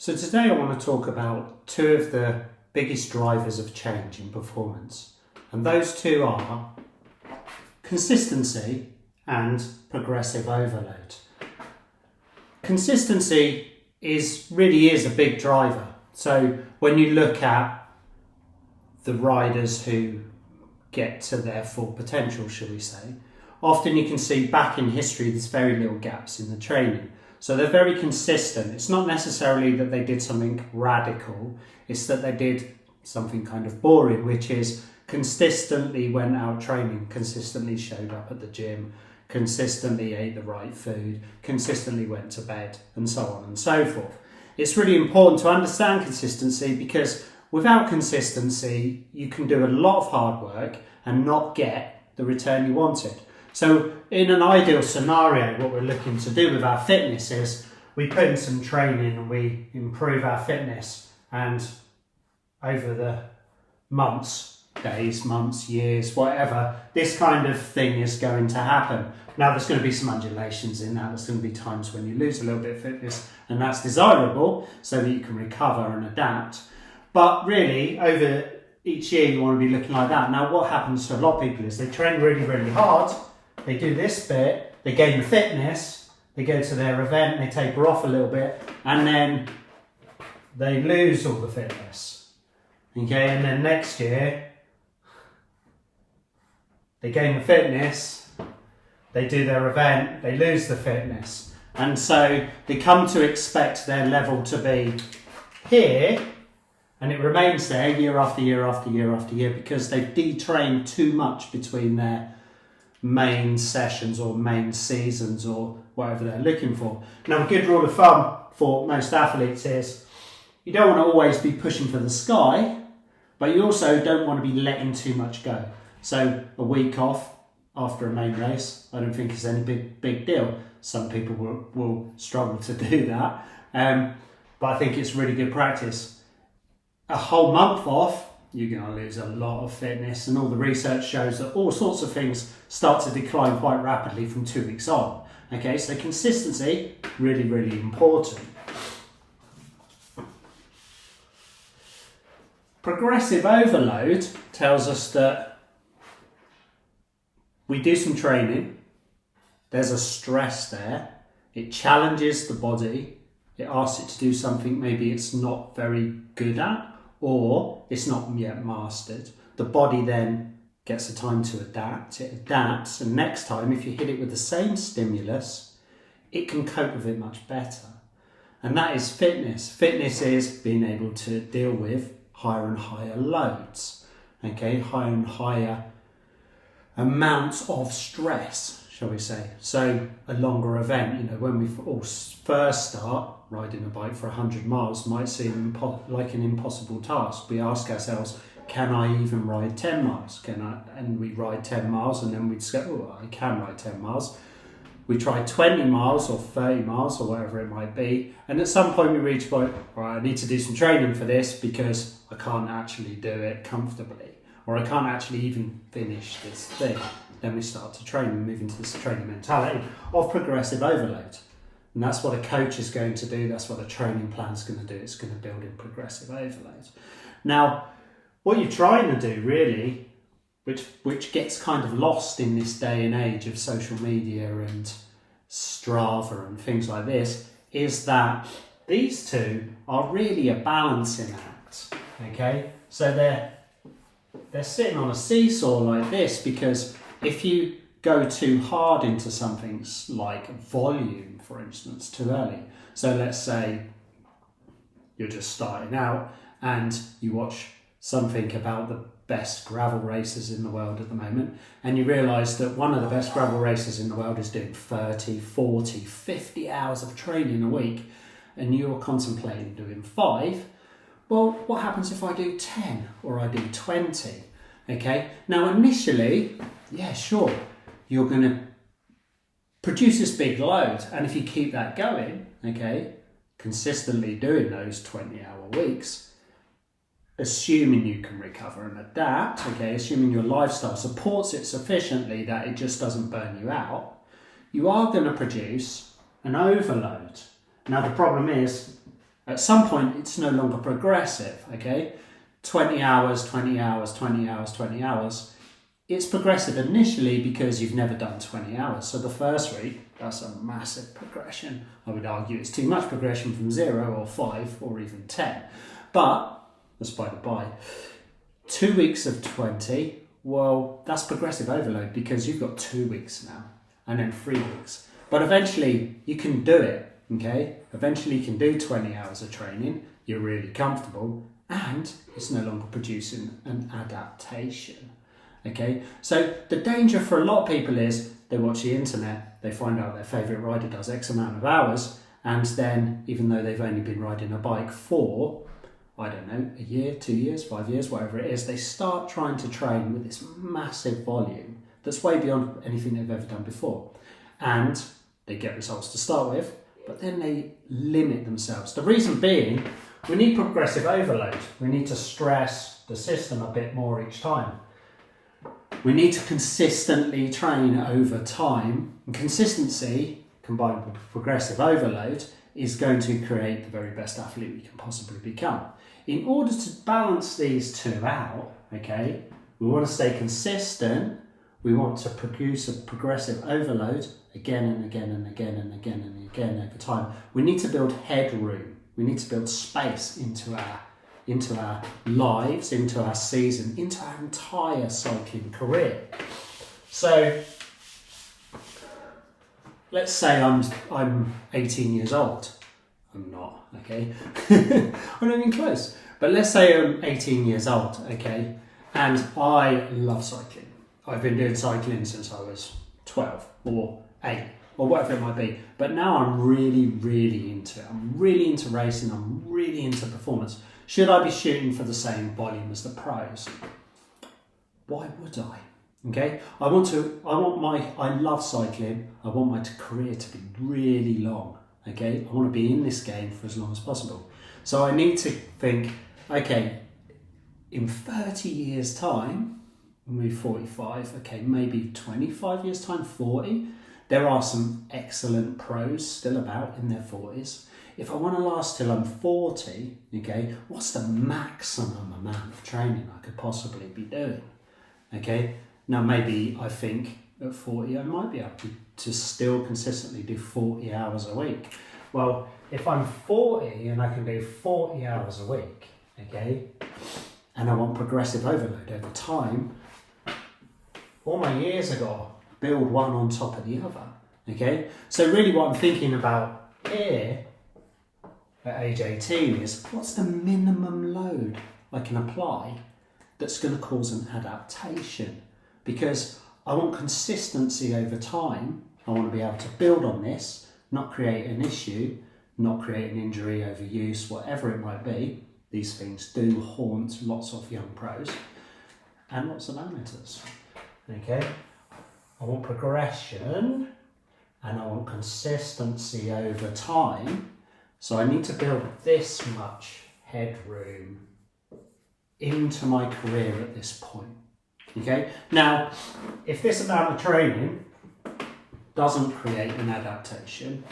So today I want to talk about two of the biggest drivers of change in performance. And those two are consistency and progressive overload. Consistency really is a big driver. So when you look at the riders who get to their full potential, shall we say, often you can see back in history there's very little gaps in the training. So they're very consistent. It's not necessarily that they did something radical, it's that they did something kind of boring, which is consistently went out training, consistently showed up at the gym, consistently ate the right food, consistently went to bed, and so on and so forth. It's really important to understand consistency because without consistency, you can do a lot of hard work and not get the return you wanted. So in an ideal scenario, what we're looking to do with our fitness is we put in some training and we improve our fitness, and over the months, days, months, years, whatever, this kind of thing is going to happen. Now there's going to be some undulations in that. There's going to be times when you lose a little bit of fitness, and that's desirable so that you can recover and adapt. But really, over each year you want to be looking like that. Now what happens to a lot of people is they train really, really hard. They do this bit, they gain the fitness, they go to their event, they taper off a little bit, and then they lose all the fitness. Okay, and then next year, they gain the fitness, they do their event, they lose the fitness. And so they come to expect their level to be here, and it remains there year after year after year after year because they've detrained too much between their main sessions or main seasons or whatever they're looking for. Now, a good rule of thumb for most athletes is you don't want to always be pushing for the sky, but you also don't want to be letting too much go. So a week off after a main race, I don't think is any big deal. Some people will struggle to do that, but I think it's really good practice. A whole month off, you're going to lose a lot of fitness, and all the research shows that all sorts of things start to decline quite rapidly from 2 weeks on. Okay, so consistency, really, really important. Progressive overload tells us that we do some training, there's a stress there, it challenges the body, it asks it to do something maybe it's not very good at, or it's not yet mastered. The body then gets the time to adapt, it adapts, and next time if you hit it with the same stimulus, it can cope with it much better. And that is fitness. Fitness is being able to deal with higher and higher loads, okay, higher and higher amounts of stress, shall we say. So a longer event, when we all first start, riding a bike for 100 miles might seem like an impossible task. We ask ourselves, can I even ride 10 miles? And we ride 10 miles and then we'd say, oh, I can ride 10 miles. We try 20 miles or 30 miles or whatever it might be. And at some point we reach a point, all right, I need to do some training for this because I can't actually do it comfortably, or I can't actually even finish this thing. Then we start to train and move into this training mentality of progressive overload. And that's what a coach is going to do. That's what a training plan is going to do. It's going to build in progressive overload. Now, what you're trying to do really, which gets kind of lost in this day and age of social media and Strava and things like this, is that these two are really a balancing act. Okay, so they're sitting on a seesaw like this, because if you go too hard into something like volume, for instance, too early. So let's say you're just starting out and you watch something about the best gravel racers in the world at the moment, and you realise that one of the best gravel racers in the world is doing 30, 40, 50 hours of training a week, and you're contemplating doing 5. Well, what happens if I do 10 or I do 20? Okay, now initially, yeah, sure, you're going to produce this big load, and if you keep that going, okay, consistently doing those 20-hour weeks, assuming you can recover and adapt, okay, assuming your lifestyle supports it sufficiently that it just doesn't burn you out, you are going to produce an overload. Now the problem is, At some point, it's no longer progressive, okay? 20 hours, 20 hours, 20 hours, 20 hours. It's progressive initially because you've never done 20 hours. So the first week, that's a massive progression. I would argue it's too much progression from 0 or 5 or even 10. But, that's by the by, 2 weeks of 20, well, that's progressive overload because you've got 2 weeks now and then 3 weeks. But eventually you can do it, okay? Eventually you can do 20 hours of training, you're really comfortable, and it's no longer producing an adaptation, okay? So the danger for a lot of people is they watch the internet, they find out their favourite rider does X amount of hours, and then even though they've only been riding a bike for, I don't know, a year, 2 years, 5 years, whatever it is, they start trying to train with this massive volume that's way beyond anything they've ever done before. And they get results to start with, but then they limit themselves. The reason being, we need progressive overload. We need to stress the system a bit more each time. We need to consistently train over time. And consistency, combined with progressive overload, is going to create the very best athlete we can possibly become. In order to balance these two out, okay, we want to stay consistent, we want to produce a progressive overload again and again and again and again and again over time. We need to build headroom, we need to build space into our lives, into our season, into our entire cycling career. So let's say I'm 18 years old. I'm not, okay? I'm not even close. But let's say I'm 18 years old, okay? And I love cycling. I've been doing cycling since I was 12 or 8 or whatever it might be. But now I'm really, really into it. I'm really into racing. I'm really into performance. Should I be shooting for the same volume as the pros? Why would I? Okay, I love cycling. I want my career to be really long. Okay, I want to be in this game for as long as possible. So I need to think, okay, in 30 years' time, we're 45, okay, maybe 25 years' time, 40, there are some excellent pros still about in their 40s. If I want to last till I'm 40, okay, what's the maximum amount of training I could possibly be doing? Okay. Now, maybe I think at 40 I might be able to still consistently do 40 hours a week. Well, if I'm 40 and I can do 40 hours a week, okay, and I want progressive overload over time, all my years ago, build one on top of the other, okay? So really what I'm thinking about here at age 18 is what's the minimum load I can apply that's going to cause an adaptation? Because I want consistency over time. I want to be able to build on this, not create an issue, not create an injury, overuse, whatever it might be. These things do haunt lots of young pros and lots of amateurs. Okay, I want progression and I want consistency over time. So I need to build this much headroom into my career at this point. Okay, now if this amount of training doesn't create an adaptation,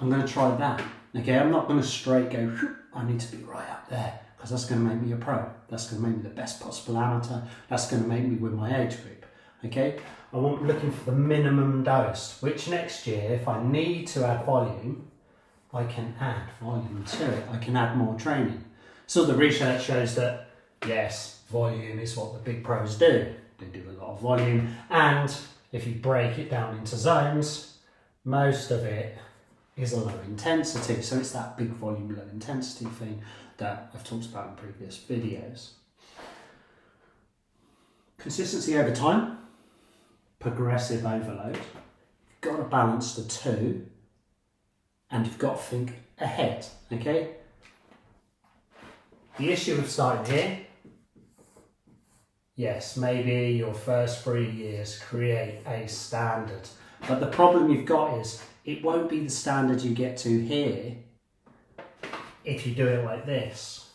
I'm going to try that. Okay, I'm not going to straight go, I need to be right up there, because that's going to make me a pro. That's going to make me the best possible amateur. That's going to make me win my age group. Okay, I'm looking for the minimum dose, which next year, if I need to add volume, I can add volume to it. I can add more training. So the research shows that, yes, volume is what the big pros do. They do a lot of volume, and if you break it down into zones, most of it is a low intensity. So it's that big volume, low intensity thing that I've talked about in previous videos. Consistency over time, progressive overload. You've got to balance the two, and you've got to think ahead, okay? The issue of starting here, yes, maybe your first 3 years create a standard, but the problem you've got is it won't be the standard you get to here if you do it like this.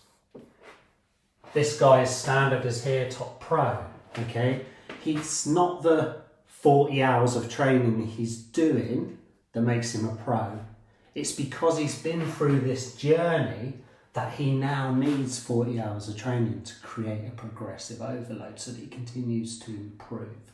This guy's standard is here, top pro, okay? He's not the 40 hours of training he's doing that makes him a pro. It's because he's been through this journey that he now needs 40 hours of training to create a progressive overload so that he continues to improve.